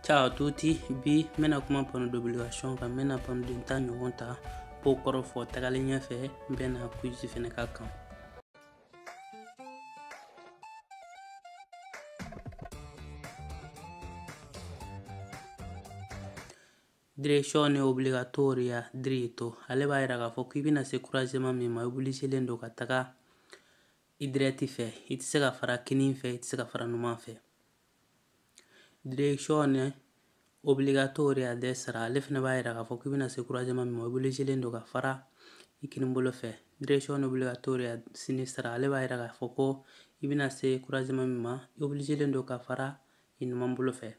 Ciao a tutti, bi mena kuma pano d'obligation kan mena pano de ta ɲɔgɔn ta po kɔrɔ fɔ tagalen ɲɛfɛ n bɛna quiz fɛnɛ ka kan. Direction obligatoria diritto ale b'a yira k'a fɔ k'i bɛna se croisement min ma obligelen don ka taga i direct fɛ, i tɛ se ka fara kinin fɛ, i tɛ se ka fara numan fɛ. Direction obligatoria destra ale fɛnɛ b'a yira k'a fɔ k'i bɛna se croisement min ma obligelen don ka fara i kinin bolo fɛ. Direction obligatoria sinistra ale b'a yira k'a fɔ ko i bɛna se croisement min ma obligelen don ka fara i numan bolo fɛ.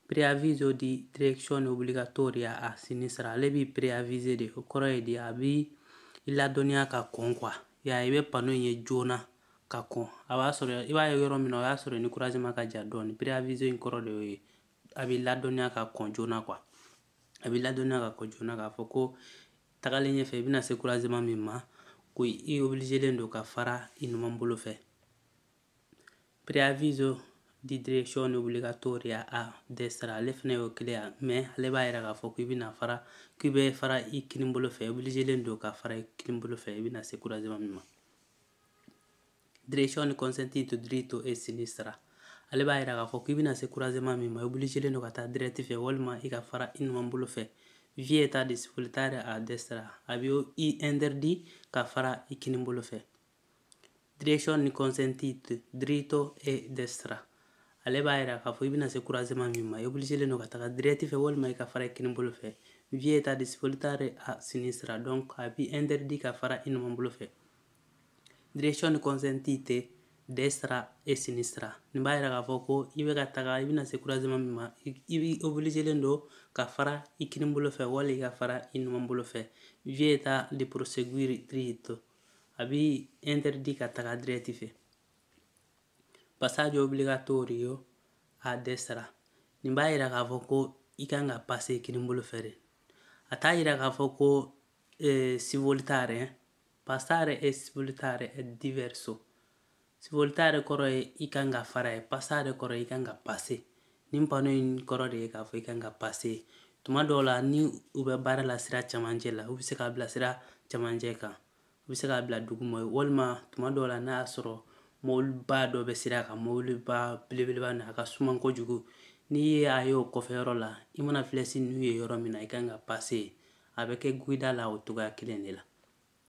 Preavviso di direczione obbligatoria a sinistra ale b'i preavise de o kɔrɔ ye de a b'i ladɔnniya ka kɔn quoi ya i bɛ pano in ye joona ka kɔn a b'a sɔrɔ i b'a ye yɔrɔ min na o y'a sɔrɔ ni croisement ka jan dɔɔni preavise in kɔrɔ de y'o ye a b'i ladɔnniya ka kɔn joona quoi a b'i ladɔnniya ka kɔn joona k'a fɔ ko tagalen ɲɛfɛ i bɛna se croisement min ma ko i obligelen don ka fara i numan bolo fɛ. Preavviso di direczione obbligatoria a destra ale fɛnɛ y'o kelen ya mais ale b'a yira k'a fɔ k'i bɛna fara k'i bɛ fara i kinin bolo fɛ obligelen don ka fara i kinin bolo fɛ i bɛna se croisement min ma. Direczione consentito dritto e sinistra ale b'a yira k'a fɔ k'i bɛna se croisement min ma obligelen don ka taa direct fɛ walima i ka fara i numan bolo fɛ. Vieta di svoltare a destra a bɛ i interdit ka fara i kinin bolo fɛ. Direczione consentito dritto e destra ale b'a yira k'a fɔ i bɛna se croisement min ma i obligelen don ka taga direct fɛ walima i ka fara i kinin bolo fɛ. Vieta di svoltare a sinistra donc a b'i interdit ka fara i numan bolo fɛ. Direczione consentite destra e sinistra nin b'a yira k'a fɔ ko i bɛ ka taga i bɛna se croisement min ma i b'i obligelen don ka fara i kinin bolo fɛ wali i ka fara i numan bolo fɛ. Vieta di proseguire dritto a b'i interdit ka taga direct fɛ. Passaggio obbligatorio a destra nin b'a yira k'a fɔ ko i kan ka passer kinin bolo fɛ de a t'a yira k'a fɔ ko svoltare passare e svoltare è diverso. Svoltare kɔrɔ ye i kan ka fara ye passare kɔrɔ ye i kan ka passer nin pano in kɔrɔ de ye k'a fɔ i kan ka passer tuma dɔw la ni u bɛ baara la sira camancɛ la u bɛ se k'a bila sira camancɛ kan u bɛ se k'a bila duguma walima tuma dɔw la n'a y'a sɔrɔ mobiliba dɔ bɛ sira kan mobiliba belebeleba nin a ka suman kojugu n'i y'a ye o kɔfɛ yɔrɔ la i mana filɛsi n'u ye yɔrɔ min na i kan ka passer a bɛ kɛ guida la o cogoya kelen de la.